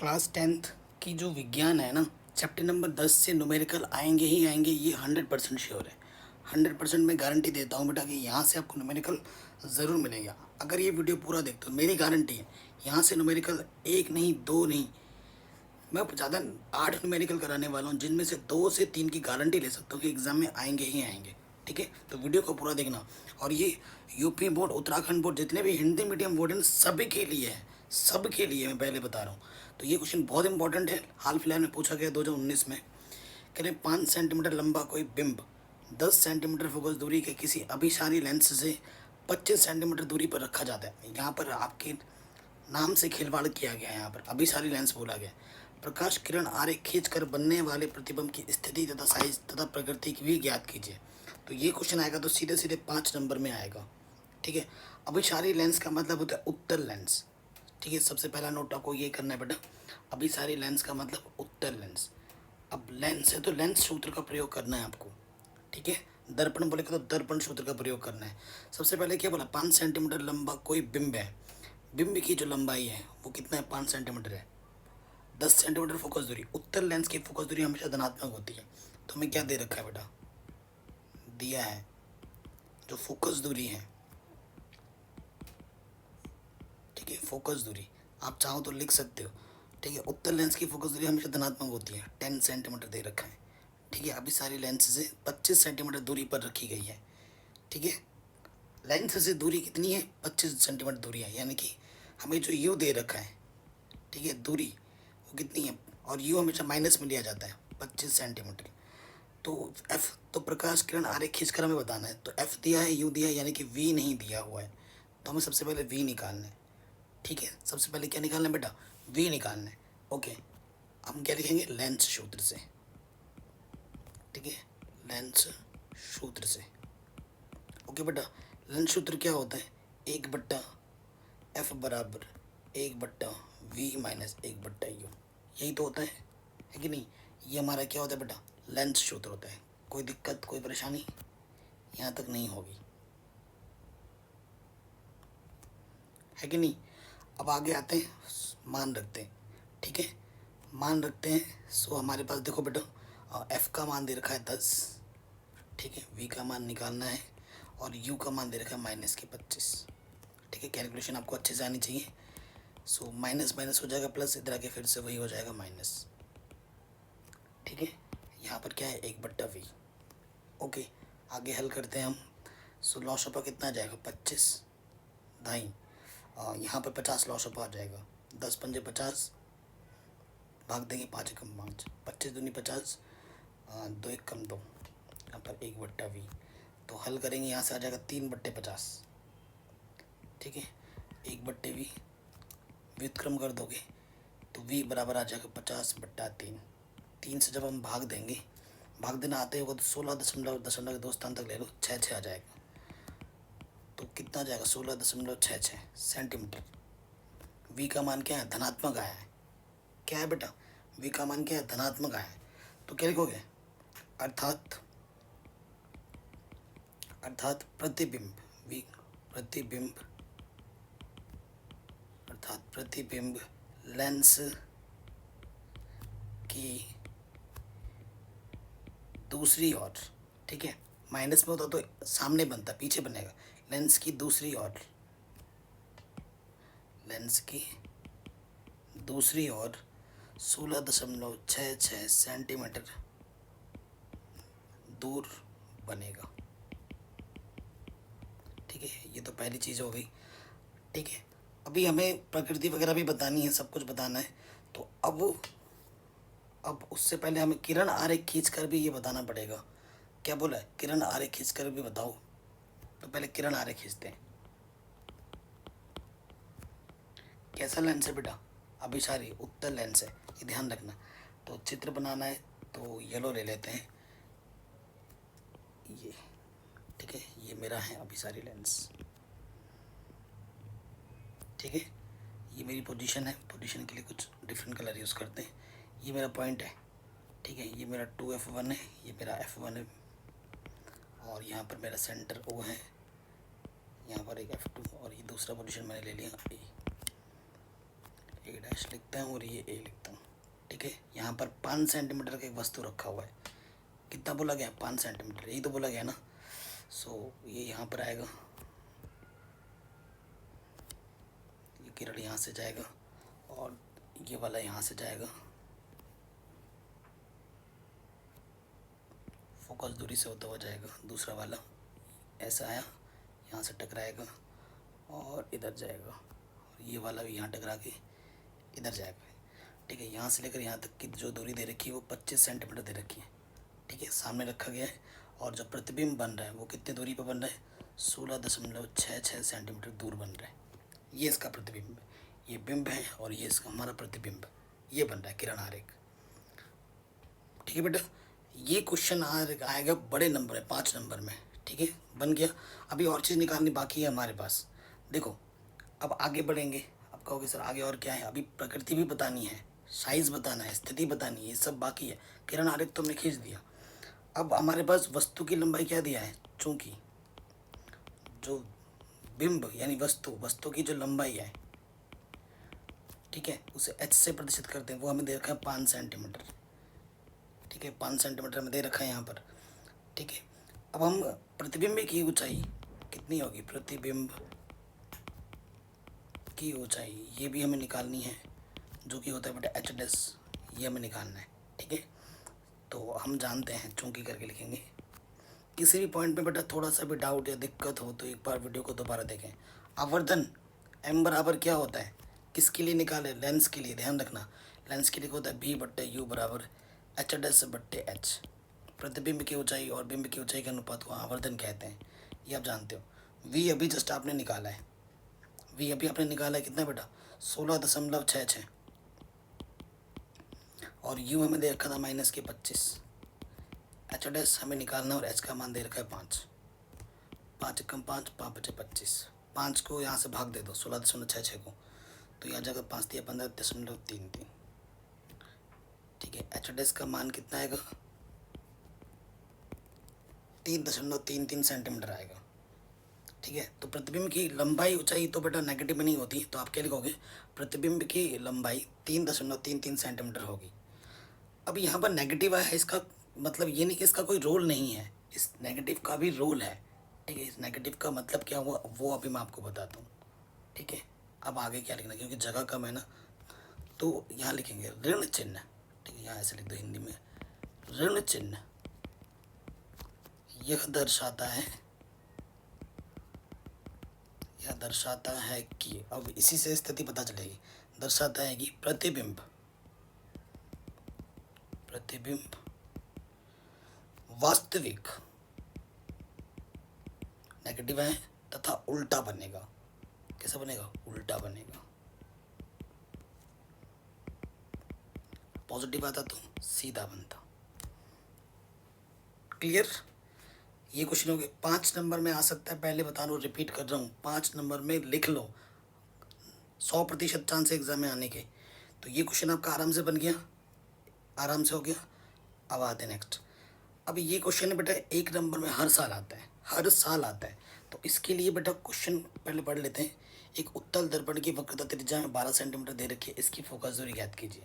Class 10th की जो विज्ञान है ना, चैप्टर नंबर 10 से न्यूमेरिकल आएंगे ही आएंगे, ये 100% श्योर है। 100% मैं गारंटी देता हूँ बेटा कि यहाँ से आपको न्यूमेरिकल ज़रूर मिलेगा। अगर ये वीडियो पूरा देखते हो, मेरी गारंटी है यहाँ से न्यूमेरिकल एक नहीं दो नहीं, मैं ज़्यादा 8 न्यूमेरिकल कराने वाला हूँ, जिनमें से 2 से 3 की गारंटी ले सकता हूँ कि एग्ज़ाम में आएंगे ही आएंगे। ठीक है, तो वीडियो को पूरा देखना। और ये यूपी बोर्ड, उत्तराखंड बोर्ड, जितने भी हिंदी मीडियम बोर्ड हैं, सभी के लिए है, सबके लिए मैं पहले बता रहा हूँ। तो ये क्वेश्चन बहुत इंपॉर्टेंट है, हाल फिलहाल में पूछा गया 2019 में। कह रहे 5 सेंटीमीटर लंबा कोई बिंब 10 सेंटीमीटर फोकस दूरी के किसी अभिसारी लेंस से 25 सेंटीमीटर दूरी पर रखा जाता है। यहाँ पर आपके नाम से खिलवाड़ किया गया है, यहाँ पर अभिसारी लेंस बोला गया। प्रकाश किरण आरेख खींचकर बनने वाले प्रतिबिंब की स्थिति तथा साइज तथा प्रकृति की भी ज्ञात कीजिए। तो ये क्वेश्चन आएगा तो सीधे सीधे 5 नंबर में आएगा। ठीक है, अभिसारी लेंस का मतलब होता है उत्तल लेंस। ठीक है, सबसे पहला नोट आपको ये करना है बेटा, अभिसारी लेंस का मतलब उत्तल लेंस। अब लेंस है तो लेंस सूत्र का प्रयोग करना है आपको। ठीक है, दर्पण बोलेगा तो दर्पण सूत्र का प्रयोग करना है। सबसे पहले क्या बोला, 5 सेंटीमीटर लंबा कोई बिंब है। बिंब की जो लंबाई है वो कितना है, 5 सेंटीमीटर है। 10 सेंटीमीटर फोकस दूरी, उत्तल लेंस की फोकस दूरी हमेशा धनात्मक होती है। तो हमें क्या दे रखा है बेटा, दिया है जो फोकस दूरी है। ठीक है, फोकस दूरी आप चाहो तो लिख सकते हो। ठीक है, उत्तल लेंस की फोकस दूरी हमेशा धनात्मक होती है, 10 सेंटीमीटर दे रखा है। ठीक है, अभी सारी लेंस से 25 सेंटीमीटर दूरी पर रखी गई है। ठीक है, लेंस से दूरी कितनी है, 25 सेंटीमीटर दूरी है, यानी कि हमें जो यू दे रखा है, ठीक है, दूरी वो कितनी है, और यू हमेशा माइनस में लिया जाता है, 25 सेंटीमीटर। तो एफ, तो प्रकाश किरण आरेख खींचकर हमें बताना है। तो एफ दिया है, यू दिया है, यानी कि वी नहीं दिया हुआ है। तो हमें सबसे पहले वी निकालना है। ठीक है, सबसे पहले क्या निकालना है बेटा, वी निकालना है। ओके, हम क्या लिखेंगे, लेंस सूत्र से। ठीक है, लेंस सूत्र से। ओके बेटा, लेंस सूत्र क्या होता है, 1/, एफ बराबर 1/, वी माइनस 1/, यू। यही तो होता है कि नहीं। ये हमारा क्या होता है बेटा, लेंस सूत्र होता है। कोई दिक्कत, कोई परेशानी यहाँ तक नहीं होगी, है कि नहीं। अब आगे आते हैं, मान रखते हैं। ठीक है, मान रखते हैं। सो हमारे पास देखो बेटा, एफ का मान दे रखा है 10। ठीक है, वी का मान निकालना है, और यू का मान दे रखा है -25। ठीक है, कैलकुलेशन आपको अच्छे से आनी चाहिए। सो माइनस माइनस हो जाएगा प्लस, इधर आके फिर से वही हो जाएगा माइनस। ठीक है, यहाँ पर क्या है, 1/v। ओके, आगे हल करते हैं हम। सो लॉस ऑफ कितना आ जाएगा, 25 दाई, यहाँ पर 50 लॉस ऑफ आ जाएगा। 10 पंजे 50, भाग देंगे 5 कम 5, 25 दूनी 50, 2 1 कम 2, यहाँ पर 1/v। तो हल करेंगे, यहाँ से आ जाएगा 3/50। ठीक है, 1/v व्युत्क्रम कर दोगे तो v बराबर आ जाएगा 50/3। 3 से जब हम भाग देंगे, भाग देना आते होगा तो 16 के 2 स्थान तक ले लो, 6 आ जाएगा। तो कितना आ जाएगा, 16.66 सेंटीमीटर। v का मान क्या है, धनात्मक आया है। क्या है बेटा, v का मान क्या है, धनात्मक आया है। तो क्या लिखोगे, अर्थात प्रतिबिंब, v प्रतिबिंब, अर्थात प्रतिबिंब लेंस की दूसरी ओर। ठीक है, माइनस में होता तो सामने बनता, पीछे बनेगा। लेंस की दूसरी ओर, लेंस की दूसरी ओर 16.66 सेंटीमीटर दूर बनेगा। ठीक है, ये तो पहली चीज़ हो गई। ठीक है, अभी हमें प्रकृति वगैरह भी बतानी है, सब कुछ बताना है। तो अब उससे पहले हमें किरण आरेख खींच कर भी ये बताना पड़ेगा। क्या बोला है, किरण आरेख खींच कर भी बताओ। तो पहले किरण आरेख खींचते हैं। कैसा लेंस है बेटा, अभिसारी उत्तल लेंस है, ये ध्यान रखना। तो चित्र बनाना है तो येलो ले लेते हैं, ये। ठीक है, ये मेरा है अभिसारी लेंस। ठीक है, ये मेरी पोजीशन है, पोजीशन के लिए कुछ डिफरेंट कलर यूज़ करते हैं। ये मेरा पॉइंट है। ठीक है, ये मेरा 2f1 है, ये मेरा f1 है, और यहाँ पर मेरा सेंटर O है, यहाँ पर एक f2, और ये दूसरा पोजीशन मैंने ले लिया ए डैश लिखते हैं और ये ए लिखता हूँ, ठीक है। यहाँ पर 5 सेंटीमीटर का एक वस्तु रखा हुआ है, कितना बोला गया 5 सेंटीमीटर, यही तो बोला गया ना। सो ये यहाँ पर आएगा, ये किरण यहाँ से जाएगा और ये वाला यहाँ से जाएगा, फोकस दूरी से होता हुआ जाएगा। दूसरा वाला ऐसा आया, यहाँ से टकराएगा और इधर जाएगा, और ये वाला भी यहाँ टकरा के इधर जाएगा, ठीक है। यहाँ से लेकर यहाँ तक की जो दूरी दे रखी है वो 25 सेंटीमीटर दे रखी है, ठीक है, सामने रखा गया है। और जो प्रतिबिंब बन रहा है वो कितने दूरी पर बन रहा है, 16.66 सेंटीमीटर दूर बन रहा है। ये इसका प्रतिबिंब है, ये बिंब है और ये इसका हमारा प्रतिबिंब, ये बन रहा है किरण आरेख, ठीक है बेटा। ये क्वेश्चन आएगा बड़े नंबर है, 5 नंबर में, ठीक है, बन गया। अभी और चीज़ निकालनी बाकी है हमारे पास। देखो अब आगे बढ़ेंगे, अब कहोगे सर आगे और क्या है, अभी प्रकृति भी बतानी है, साइज़ बताना है, स्थिति बतानी है, ये सब बाकी है। किरण आरेख तो हमने खींच दिया। अब हमारे पास वस्तु की लंबाई क्या दिया है, चूंकि जो बिंब यानी वस्तु की जो लंबाई है, ठीक है, उसे h से प्रतिशत करते हैं, वो हमें दे रखा है 5 सेंटीमीटर, ठीक है, 5 सेंटीमीटर में दे रखा है यहाँ पर, ठीक है। अब हम प्रतिबिंब की ऊंचाई कितनी होगी, प्रतिबिंब की ऊंचाई ये भी हमें निकालनी है, जो कि होता है बेटा एच डैश, ये हमें निकालना है, ठीक है। तो हम जानते हैं, चूंकि करके लिखेंगे। किसी भी पॉइंट पे बेटा थोड़ा सा भी डाउट या दिक्कत हो तो एक बार वीडियो को दोबारा देखें। आवर्धन m बराबर क्या होता है, किसके लिए निकाले, लेंस के लिए, ध्यान रखना। लेंस के लिए होता है b/u बराबर एच डैश बट्टे एच। प्रतिबिंब की ऊंचाई और बिंब की ऊंचाई के अनुपात को आवर्धन कहते हैं, ये आप जानते हो। v अभी जस्ट आपने निकाला है, v अभी आपने निकाला है कितना बेटा, 16.66, और u हमें दे रखा था -25। एच डैश हमें निकालना और एच का मान दे रखा है 5, 5 कम 5, 5 बचे 25, 5 को यहाँ से भाग दे दो 16.66 को, तो यहाँ जगह 5 दिया 15.33, ठीक है। एच डैश का मान कितना आएगा, 3.33 सेंटीमीटर आएगा, ठीक है। तो प्रतिबिंब की लंबाई ऊंचाई तो बेटा नेगेटिव में नहीं होती, तो आप क्या लिखोगे, प्रतिबिंब की लंबाई 3.33 सेंटीमीटर होगी। अब यहाँ पर नेगेटिव है, इसका मतलब ये नहीं कि इसका कोई रोल नहीं है, इस नेगेटिव का भी रोल है, ठीक है। इस नेगेटिव का मतलब क्या हुआ वो अभी मैं आपको बताता हूँ, ठीक है। अब आगे क्या लिखना, क्योंकि जगह कम है ना, तो यहाँ लिखेंगे ऋण चिन्ह, ठीक है, यहाँ ऐसे लिख दो हिंदी में, ऋण चिन्ह यह दर्शाता है कि, अब इसी से स्थिति पता चलेगी, दर्शाता है कि प्रतिबिंब वास्तविक नेगेटिव है तथा उल्टा बनेगा। कैसा बनेगा, उल्टा बनेगा। पॉजिटिव आता तो सीधा बनता। क्लियर, ये क्वेश्चन हो गए। 5 नंबर में आ सकता है, पहले बता रहा हूँ, रिपीट कर रहा हूँ, 5 नंबर में लिख लो, 100% चांस है एग्जाम में आने के। तो ये क्वेश्चन आपका आराम से बन गया, आराम से हो गया। अब आते नेक्स्ट। अब ये क्वेश्चन है बेटा 1 नंबर में हर साल आता है, हर साल आता है। तो इसके लिए बेटा क्वेश्चन पहले पढ़ लेते हैं। एक उत्तल दर्पण की वक्रता त्रिज्या में 12 सेंटीमीटर दे रखी है, इसकी फोकस दूरी ज्ञात कीजिए।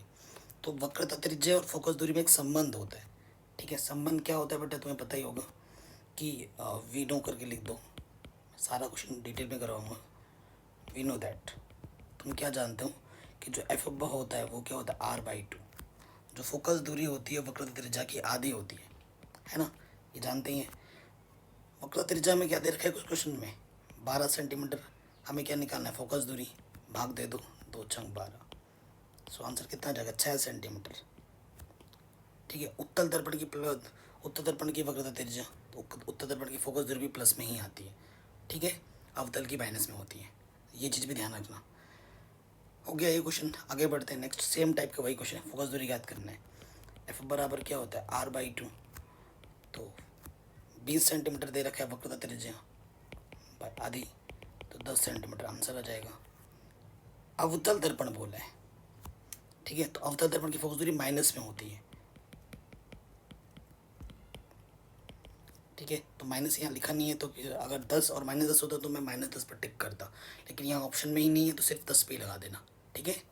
तो वक्रता त्रिज्या और फोकस दूरी में एक संबंध होता है, ठीक है। संबंध क्या होता है बेटा, तुम्हें पता ही होगा कि वी नो करके लिख दो, सारा क्वेश्चन डिटेल में करवाऊँगा। वी नो दैट, तुम क्या जानते हो कि जो एफ होता है वो क्या होता है, r/2। जो फोकस दूरी होती है वक्रता त्रिज्या की आधी होती है ना, ये जानते ही हैं। वक्रता त्रिज्या में क्या दे रखा है कुछ क्वेश्चन में, 12 सेंटीमीटर। हमें क्या निकालना है, फोकस दूरी, भाग दे दो, 2 छंग 12, सो आंसर कितना जाएगा, 6 सेंटीमीटर, ठीक है। उत्तल दर्पण की वक्रता त्रिज्या, तो उत्तल दर्पण की फोकस दूरी भी प्लस में ही आती है, ठीक है, अवतल की माइनस में होती है, ये चीज़ भी ध्यान रखना। हो गया ये क्वेश्चन, आगे बढ़ते हैं नेक्स्ट। सेम टाइप का वही क्वेश्चन है, फोकस दूरी याद करना है। एफ बराबर क्या होता है, r/2, तो 20 सेंटीमीटर दे रखा है वक्रता त्रिज्या बाय आधी, तो 10 सेंटीमीटर आंसर आ जाएगा। अवतल दर्पण बोला है, ठीक है, तो अवतल दर्पण की फोकस दूरी माइनस में होती है, ठीक है। तो माइनस यहाँ लिखा नहीं है, तो अगर 10 और -10 होता तो मैं -10 पर टिक करता, लेकिन यहाँ ऑप्शन में ही नहीं है, तो सिर्फ 10 पे लगा देना, ठीक है।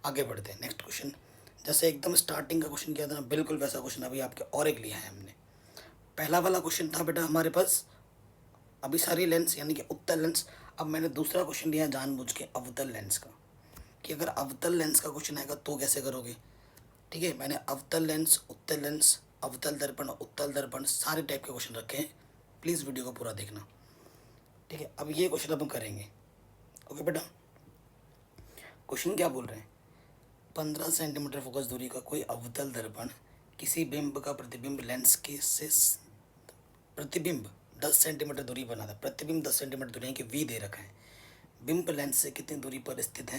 आगे बढ़ते हैं नेक्स्ट क्वेश्चन। जैसे एकदम स्टार्टिंग का क्वेश्चन किया था ना, बिल्कुल वैसा क्वेश्चन अभी आपके और एक लिया है हमने। पहला वाला क्वेश्चन था बेटा हमारे पास अभिसारी लेंस यानी कि उत्तल लेंस। अब मैंने दूसरा क्वेश्चन लिया जानबूझ के अवतल लेंस का, कि अगर अवतल लेंस का क्वेश्चन आएगा तो कैसे करोगे। ठीक है, मैंने अवतल लेंस, उत्तल लेंस, अवतल दर्पण, उत्तल दर्पण सारे टाइप के क्वेश्चन रखे हैं, प्लीज़ वीडियो को पूरा देखना। ठीक है, अब ये क्वेश्चन अब हम करेंगे। ओके बेटा, क्वेश्चन क्या बोल रहे हैं, 15 सेंटीमीटर फोकस दूरी का कोई अवतल दर्पण किसी बिंब का प्रतिबिंब लेंस के से प्रतिबिंब 10 सेंटीमीटर दूरी बना था। प्रतिबिंब 10 सेंटीमीटर दूरी कि वी दे रखा है। बिंब लेंस से कितनी दूरी पर स्थित है,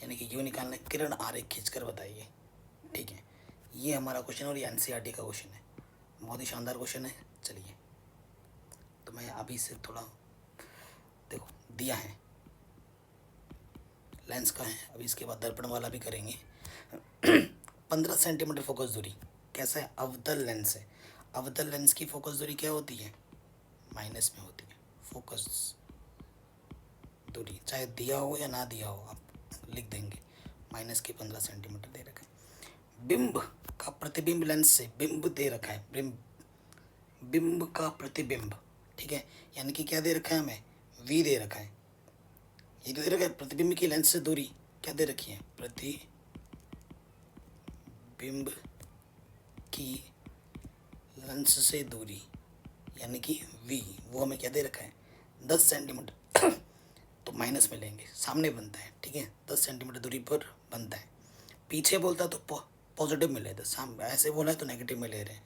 यानी कि यू निकालना है। किरण आरेख खींचकर बताइए। ठीक है, ये हमारा क्वेश्चन और ये एनसीईआरटी का क्वेश्चन है, बहुत ही शानदार क्वेश्चन है। चलिए, तो मैं अभी से थोड़ा देखो दिया है, लेंस का है, अभी इसके बाद दर्पण वाला भी करेंगे। 15 सेंटीमीटर फोकस दूरी कैसा है, अवतल लेंस है। अवतल लेंस की फोकस दूरी क्या होती है, माइनस में होती है। फोकस दूरी चाहे दिया हो या ना दिया हो आप लिख देंगे, माइनस की 15 सेंटीमीटर दे रखा है। बिंब का प्रतिबिंब लेंस से बिंब दे रखा है, बिंब का प्रतिबिंब। ठीक है, यानी कि क्या दे रखा है हमें, वी दे रखा है। ये तो दे रखा है प्रतिबिंब की लेंस से दूरी क्या दे रखी है, प्रतिबिंब की लेंस से दूरी यानी कि वी, वो हमें क्या दे रखा है 10 सेंटीमीटर। तो माइनस में लेंगे, सामने बनता है। ठीक है, 10 सेंटीमीटर दूरी पर बनता है। पीछे बोलता तो पॉजिटिव में लेते, सामने ऐसे बोला है तो नेगेटिव में ले रहे हैं।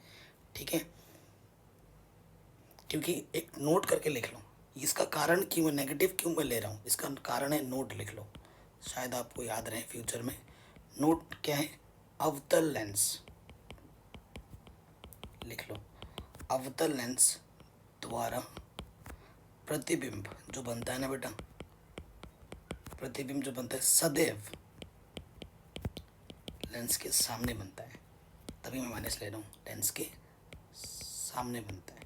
ठीक है, क्योंकि एक नोट करके लिख लो इसका कारण क्यों मैं नेगेटिव क्यों मैं ले रहा हूँ, इसका कारण है, नोट लिख लो, शायद आपको याद रहे फ्यूचर में। नोट क्या है, अवतल लेंस लिख लो। अवतल लेंस द्वारा प्रतिबिंब जो बनता है ना बेटा, प्रतिबिंब जो बनता है सदैव लेंस के सामने बनता है, तभी मैं माइनस ले रहा हूँ, लेंस के सामने बनता है।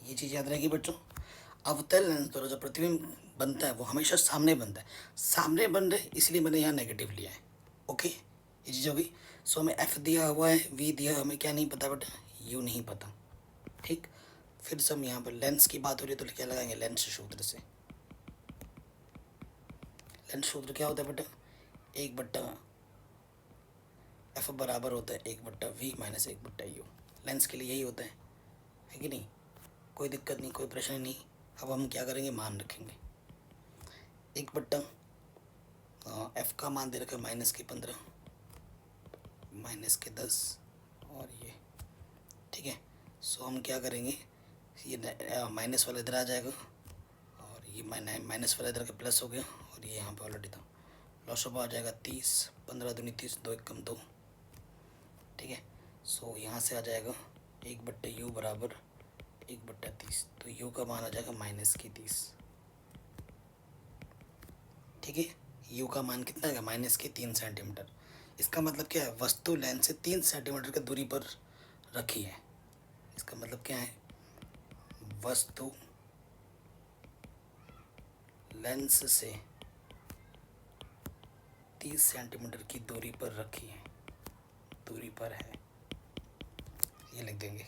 ये चीज़ याद रहेगी बच्चों, अवतल लेंस द्वारा जो प्रतिबिंब बनता है वो हमेशा सामने बनता है। सामने बन रहे इसलिए मैंने यहाँ नेगेटिव लिया है। ओके, ये चीज़ होगी। सो हमें एफ दिया हुआ है, वी दिया, हमें क्या नहीं पता बेटा, यू नहीं पता। ठीक, फिर से हम यहाँ पर लेंस की बात हो रही है तो क्या लगाएंगे, लेंस सूत्र से। लेंस सूत्र क्या होता है बेटा, 1/, एफ बराबर होता है 1/v माइनस 1/u। लेंस के लिए यही होता है कि नहीं, कोई दिक्कत नहीं, कोई प्रश्न नहीं। अब हम क्या करेंगे, मान रखेंगे 1/, एफ का मान दे रखा है -15 -10 और ये। ठीक है, सो हम क्या करेंगे, ये माइनस वाला इधर आ जाएगा और ये माइनस वाला इधर का प्लस हो गया और ये यहाँ पे ऑलरेडी था। लॉस ऑफ आ जाएगा 30, 15 दूनी 30, 2 1 2। ठीक है, सो यहाँ से आ जाएगा 1/u बराबर 1/30, तो u का मान आ जाएगा -30। ठीक है, u का मान कितना है, -3 सेंटीमीटर। इसका मतलब क्या है, वस्तु लेंस से 3 सेंटीमीटर की दूरी पर रखी है। इसका मतलब क्या है, वस्तु लेंस से 30 सेंटीमीटर की दूरी पर रखी है, दूरी पर है, ये लिख देंगे।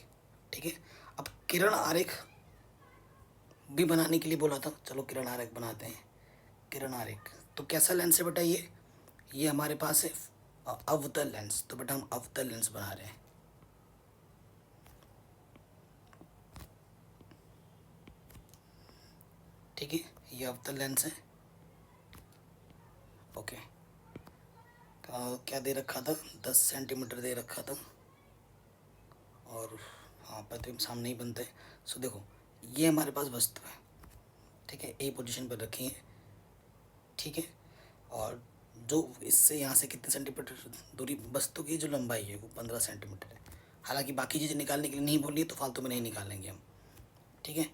ठीक है, अब किरण आरेख भी बनाने के लिए बोला था, चलो किरण आरेख बनाते हैं। किरण आरेख तो कैसा लेंस है बेटा, ये हमारे पास है अवतल लेंस, तो बेटा हम अवतल लेंस बना रहे हैं। ठीक है, ये अवतल लेंस है। ओके, क्या दे रखा था, 10 सेंटीमीटर दे रखा था और हाँ प्रतिबिंब सामने ही बनता है। सो देखो ये हमारे पास वस्तु है। ठीक है, ए पोजीशन पर रखी है। ठीक है, और जो इससे यहाँ से कितने सेंटीमीटर दूरी, वस्तु की जो लंबाई है वो 15 सेंटीमीटर है। हालांकि बाकी चीज़ें निकालने के लिए नहीं बोली है तो फालतू में नहीं निकालेंगे हम। ठीक है,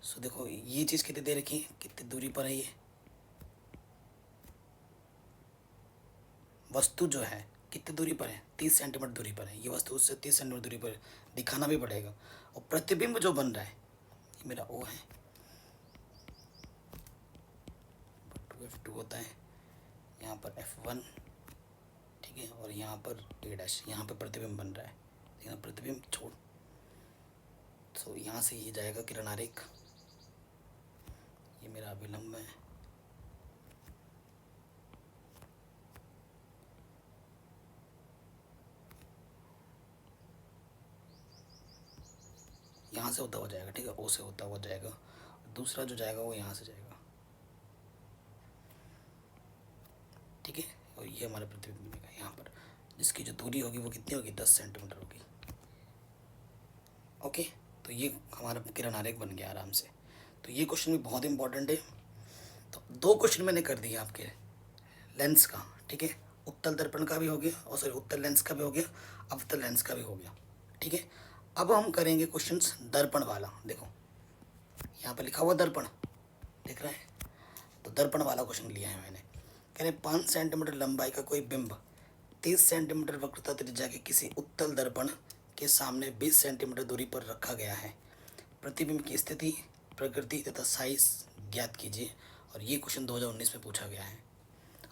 सो देखो ये चीज़ कितनी दे रखी है, कितनी दूरी पर है, ये वस्तु जो है कितनी दूरी पर है, 30 सेंटीमीटर दूरी पर है। ये वस्तु उससे 30 सेंटीमीटर दूरी पर दिखाना भी पड़ेगा। और प्रतिबिंब जो बन रहा है, ये मेरा ओ है, 2f2 होता है, यहाँ पर F1, ठीक है, और यहाँ पर A डैश, यहाँ पर प्रतिबिंब बन रहा है, यहाँ प्रतिबिंब छोड़, तो यहाँ से ये जाएगा किरण आरेख, ये मेरा अभिलंब है, यहाँ से होता हुआ जाएगा, ठीक है, ओ से होता हुआ जाएगा, दूसरा जो जाएगा वो यहाँ से जाएगा, ठीक है, और ये हमारा प्रतिबिंब बनेगा यहाँ पर, जिसकी जो दूरी होगी वो कितनी होगी, 10 सेंटीमीटर होगी। ओके, तो ये हमारा किरण आरेख बन गया आराम से। तो ये क्वेश्चन भी बहुत इंपॉर्टेंट है। तो 2 क्वेश्चन मैंने कर दिए आपके लेंस का, ठीक है, उत्तल दर्पण का भी हो गया, और सॉरी उत्तल लेंस का भी हो गया, अवतल लेंस का भी हो गया, ठीक है। अब हम करेंगे क्वेश्चंस दर्पण वाला। देखो यहाँ पर लिखा हुआ दर्पण, दिख रहा है, तो दर्पण वाला क्वेश्चन लिया है मैंने। कह रहे 5 सेंटीमीटर लंबाई का कोई बिंब 30 सेंटीमीटर वक्रता त्रिज्या के किसी उत्तल दर्पण के सामने 20 सेंटीमीटर दूरी पर रखा गया है। प्रतिबिंब की स्थिति, प्रकृति तथा साइज ज्ञात कीजिए। और ये क्वेश्चन 2019 में पूछा गया है।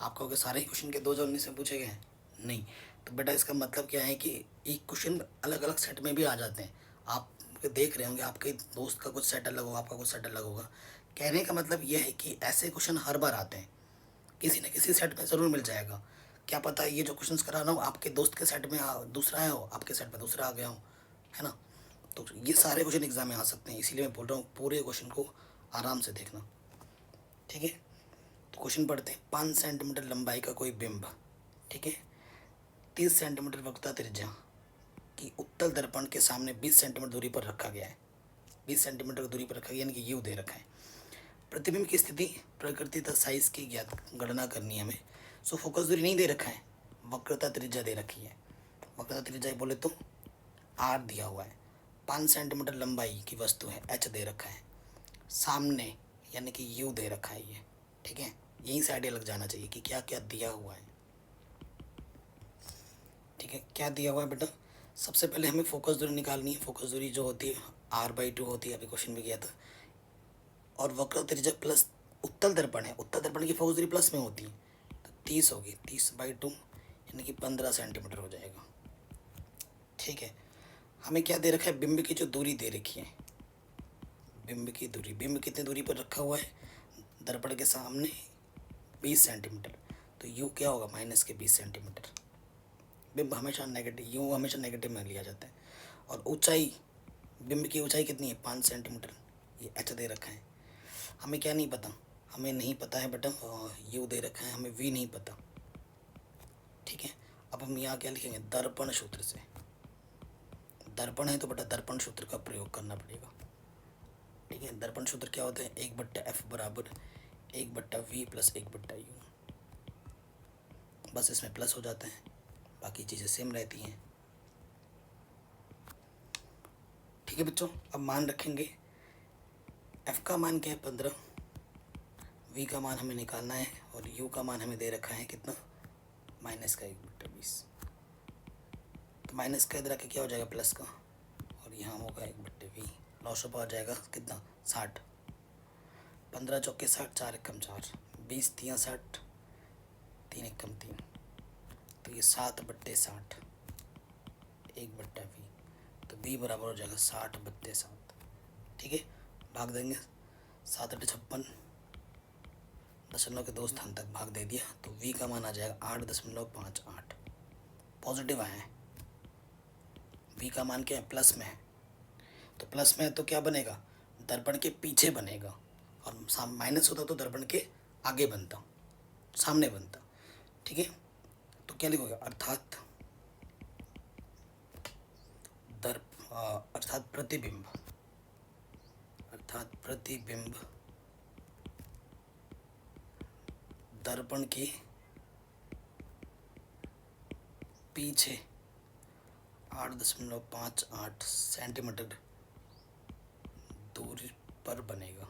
आप कहोगे सारे ही क्वेश्चन के 2019 में पूछे गए हैं? नहीं, तो बेटा इसका मतलब क्या है कि एक क्वेश्चन अलग अलग सेट में भी आ जाते हैं। आप देख रहे होंगे आपके दोस्त का कुछ सेट अलग होगा, आपका कुछ सेट अलग होगा। कहने का मतलब यह है कि ऐसे क्वेश्चन हर बार आते हैं, किसी न किसी सेट में ज़रूर मिल जाएगा। क्या पता ये जो क्वेश्चंस करा रहा हूँ आपके दोस्त के सेट में दूसरा आया हो, आपके सेट में दूसरा आ गया हो, है ना। तो ये सारे क्वेश्चन एग्जाम में आ सकते हैं, इसीलिए मैं बोल रहा हूँ पूरे क्वेश्चन को आराम से देखना, ठीक है। तो क्वेश्चन पढ़ते हैं। 5 सेंटीमीटर लंबाई का कोई बिंब, ठीक है, 30 सेंटीमीटर वक्रता त्रिज्या की उत्तल दर्पण के सामने 20 सेंटीमीटर दूरी पर रखा गया है। 20 सेंटीमीटर की दूरी पर रखा गया, यानी कि यू दे रखा है। प्रतिबिंब की स्थिति, प्रकृति तथा साइज की ज्ञात गणना करनी है हमें। सो फोकस दूरी नहीं दे रखा है, वक्रता त्रिज्या दे रखी है। वक्रता त्रिज्या बोले तो आर दिया हुआ है। 5 सेंटीमीटर लंबाई की वस्तु है, एच दे रखा है। सामने यानी कि यू दे रखा है ये, ठीक है। यहीं से आइडिया लग जाना चाहिए कि क्या क्या दिया हुआ है, ठीक है। क्या दिया हुआ है बेटा, सबसे पहले हमें फोकस दूरी निकालनी है। फोकस दूरी जो होती है R/2 होती है, अभी क्वेश्चन में किया था। और वक्र त्रिज्या प्लस उत्तल दर्पण है, उत्तल दर्पण की फोकस दूरी प्लस में होती है, तो 30 होगी। 30/2 यानी कि 15 सेंटीमीटर हो जाएगा, ठीक है। हमें क्या दे रखा है, बिंब की जो दूरी दे रखी है, बिंब की दूरी, बिंब कितनी दूरी पर रखा हुआ है, दर्पण के सामने 20 सेंटीमीटर, तो यू क्या होगा, माइनस के 20 सेंटीमीटर। बिंब हमेशा नेगेटिव, यू हमेशा नेगेटिव में लिया जाता है। और ऊंचाई, बिंब की ऊंचाई कितनी है, 5 सेंटीमीटर, ये एच दे रखा है। हमें क्या नहीं पता, हमें नहीं पता है बेटा, यू दे रखा है, हमें वी नहीं पता, ठीक है। अब हम यहाँ क्या लिखेंगे, दर्पण सूत्र से। दर्पण है तो बेटा दर्पण सूत्र का प्रयोग करना पड़ेगा, ठीक है। दर्पण सूत्र क्या होता है, 1/F बराबर 1/V प्लस 1/U। बस इसमें प्लस हो जाता है, बाकी चीज़ें सेम रहती हैं, ठीक है बच्चों। अब मान रखेंगे, F का मान क्या है, 15, V का मान हमें निकालना है, और U का मान हमें दे रखा है कितना, माइनस का 1/20। तो माइनस का इधर आके क्या हो जाएगा, प्लस का, और यहाँ होगा 1/V। लॉस ऑफ आ जाएगा कितना, 60। 15 चौके 60, 4 एकम 4, 20 3 60, 3 एकम 3, तो ये 7/60, 1/V। तो V बराबर हो जाएगा 60/7, ठीक है। भाग देंगे, 7 8 56, दशमलव के 2 स्थान तक भाग दे दिया, तो V का मान आ जाएगा 8.58। पॉजिटिव आया है, V का मान क्या है, प्लस में है, तो प्लस में है तो क्या बनेगा, दर्पण के पीछे बनेगा, और माइनस होता तो दर्पण के आगे बनता, सामने बनता, ठीक है। तो क्या लिखोगे, अर्थात प्रतिबिंब, अर्थात प्रतिबिंब दर्पण के पीछे 8.58 सेंटीमीटर दूरी पर बनेगा।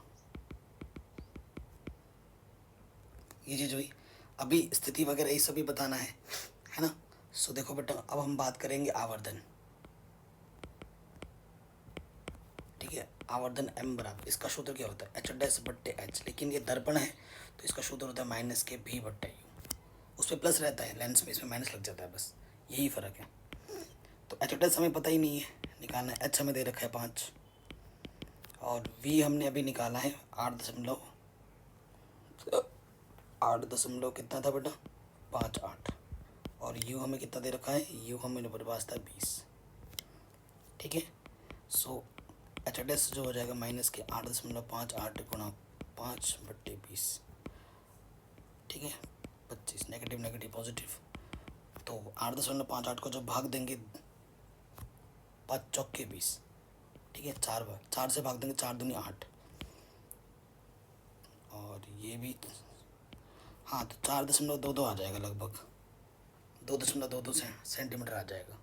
ये चीज़ हुई। अभी स्थिति वगैरह ये सभी बताना है ना। सो देखो बेटा, अब हम बात करेंगे आवर्धन, ठीक है। आवर्धन m बराबर, इसका सूत्र क्या होता है, H डैश बट्टे H, लेकिन ये दर्पण है तो इसका सूत्र होता है माइनस के V/U। उस पर प्लस रहता है, लेंस में इसमें माइनस लग जाता है, बस यही फ़र्क है। तो एच एट एस हमें पता ही नहीं है निकालना है। एच हमें दे रखा है 5 और वी हमने अभी निकाला है 8 दशमलव कितना था बेटा 5 8। और यू हमें कितना दे रखा है, यू हमें नंबर पास था 20। ठीक है, सो एच एट एस जो हो जाएगा माइनस के 8.58 गुणा 5/20। ठीक है, 25 नेगेटिव नेगेटिव पॉजिटिव। तो 8.58 को जब भाग देंगे 5 चौके 20। ठीक है, 4 से भाग देंगे 4 दूनी 8। और ये भी हाँ, तो 4.22 आ जाएगा, लगभग 2.22 सेंटीमीटर आ जाएगा।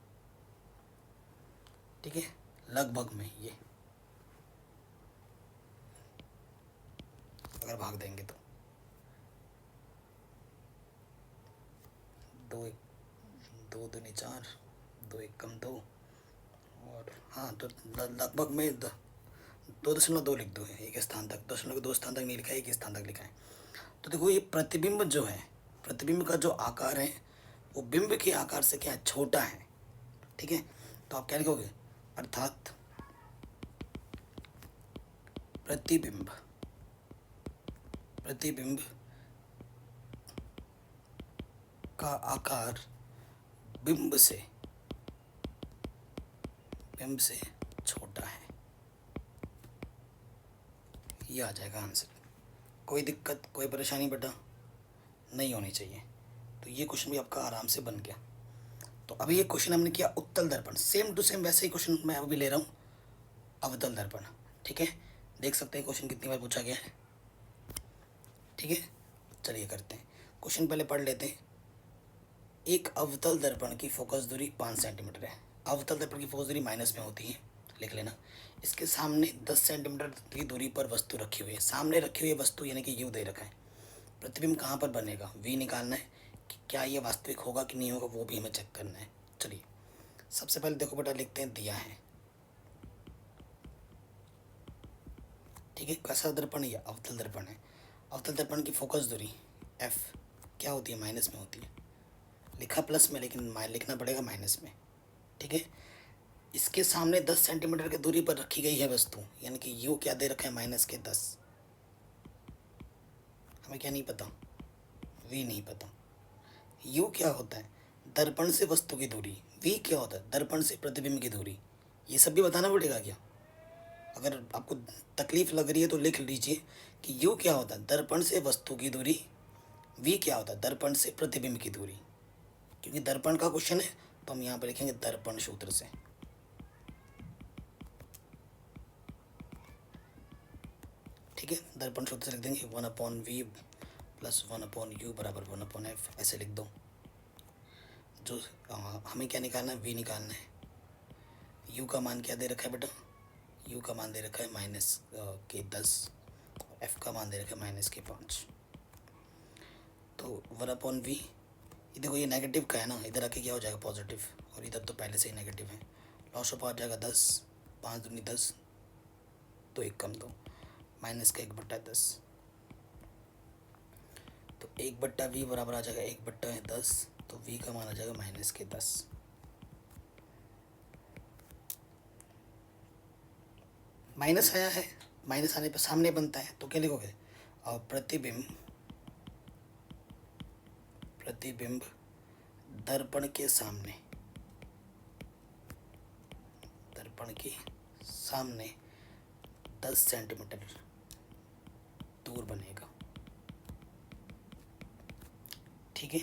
ठीक है, लगभग में ये अगर भाग देंगे तो 2 दूनी 4, 2 1 कम 2 और हाँ, तो लगभग में 2.2 लिख दो, एक स्थान तक 2.2 स्थान तक नहीं लिखा है, एक स्थान तक लिखा है। तो देखो ये प्रतिबिंब जो है, प्रतिबिंब का जो आकार है वो बिंब के आकार से क्या छोटा है। ठीक है, तो आप क्या लिखोगे, अर्थात प्रतिबिंब का आकार बिंब से छोटा है। ये आ जाएगा आंसर। कोई दिक्कत कोई परेशानी बेटा नहीं होनी चाहिए। तो ये क्वेश्चन भी आपका आराम से बन गया। तो अभी ये क्वेश्चन हमने किया उत्तल दर्पण, सेम टू सेम वैसे ही क्वेश्चन मैं अभी ले रहा हूँ अवतल दर्पण। ठीक है, देख सकते हैं क्वेश्चन कितनी बार पूछा गया है। ठीक है, चलिए करते हैं क्वेश्चन, पहले पढ़ लेते हैं। एक अवतल दर्पण की फोकस दूरी 5 सेंटीमीटर है। अवतल दर्पण की फोकस दूरी माइनस में होती है, लिख लेना। इसके सामने 10 सेंटीमीटर की दूरी पर वस्तु रखी हुई है। सामने रखी हुई वस्तु यानी कि यू दे रखा है। प्रतिबिंब कहाँ पर बनेगा, वी निकालना है कि क्या ये वास्तविक होगा कि नहीं होगा, वो भी हमें चेक करना है। चलिए सबसे पहले देखो बेटा, लिखते हैं दिया है। ठीक है, कैसा दर्पण है, अवतल दर्पण है। अवतल दर्पण की फोकस दूरी एफ क्या होती है, माइनस में होती है। लिखा प्लस में, लेकिन लिखना पड़ेगा माइनस में। ठीक है, इसके सामने 10 सेंटीमीटर की दूरी पर रखी गई है वस्तु, यानी कि यू क्या दे रखा है, -10। हमें क्या नहीं पता, वी नहीं पता। यू क्या होता है, दर्पण से वस्तु की दूरी। वी क्या होता है, दर्पण से प्रतिबिंब की दूरी। ये सब भी बताना पड़ेगा क्या? अगर आपको तकलीफ लग रही है तो लिख लीजिए कि यू क्या होता है, दर्पण से वस्तु की दूरी। वी क्या होता है, दर्पण से प्रतिबिंब की दूरी। क्योंकि दर्पण का क्वेश्चन है तो हम यहाँ पर लिखेंगे दर्पण सूत्र से। ठीक है, दर्पण सूत्र से लिख देंगे 1/v + 1/u = 1/f, ऐसे लिख दो। जो हमें क्या निकालना है, वी निकालना है। यू का मान क्या दे रखा है बेटा, यू का मान दे रखा है -10, एफ का मान दे रखा है -5। तो 1/v, ये देखो ये नेगेटिव का है ना, इधर आके क्या हो जाएगा पॉजिटिव, और इधर तो पहले से ही नेगेटिव है। लॉस ऑफ आ जाएगा 10, 5 दूनी 10, तो 1 कम 2, -1/10। तो 1/v बराबर आ जाएगा 1/10, तो v का मान आ जाएगा -10। माइनस आया है, माइनस आने पर सामने बनता है, तो क्या लिखोगे, और प्रतिबिंब दर्पण के सामने 10 सेंटीमीटर दूर बनेगा। ठीक है,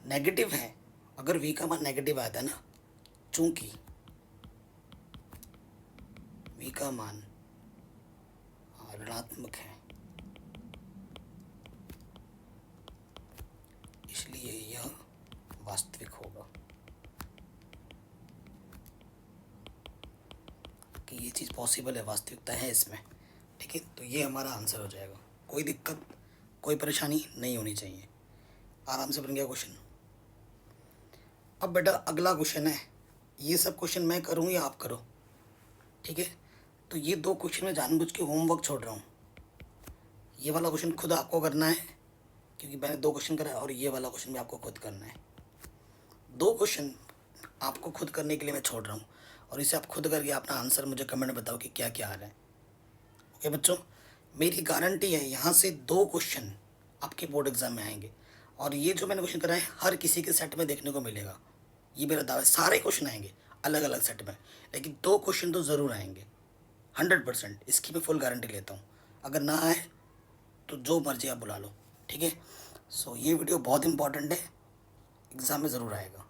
नेगेटिव है। अगर v का मान नेगेटिव आता है ना, चूंकि v का मान ऋणात्मक है, इसलिए यह वास्तविक होगा कि ये चीज़ पॉसिबल है, वास्तविकता है इसमें। ठीक है, तो ये हमारा आंसर हो जाएगा। कोई दिक्कत कोई परेशानी नहीं होनी चाहिए, आराम से बन गया क्वेश्चन। अब बेटा अगला क्वेश्चन है, ये सब क्वेश्चन मैं करूँ या आप करो? ठीक है, तो ये 2 क्वेश्चन में जानबूझ के होमवर्क छोड़ रहा हूँ। ये वाला क्वेश्चन खुद आपको करना है, क्योंकि मैंने 2 क्वेश्चन करा है और ये वाला क्वेश्चन भी आपको खुद करना है। 2 क्वेश्चन आपको खुद करने के लिए मैं छोड़ रहा हूँ, और इसे आप खुद करके अपना आंसर मुझे कमेंट में बताओ कि क्या क्या आ रहा है। ओके बच्चों, मेरी गारंटी है यहाँ से 2 क्वेश्चन आपके बोर्ड एग्जाम में आएंगे, और ये जो मैंने क्वेश्चन कराए हर किसी के सेट में देखने को मिलेगा। ये मेरा दावा है, सारे क्वेश्चन आएंगे अलग अलग सेट में, लेकिन 2 क्वेश्चन तो ज़रूर आएंगे 100%, इसकी मैं फुल गारंटी लेता हूँ। अगर ना आए तो जो मर्जी आप बुला लो, ठीक है। सो ये वीडियो बहुत इंपॉर्टेंट है, एग्ज़ाम में ज़रूर आएगा।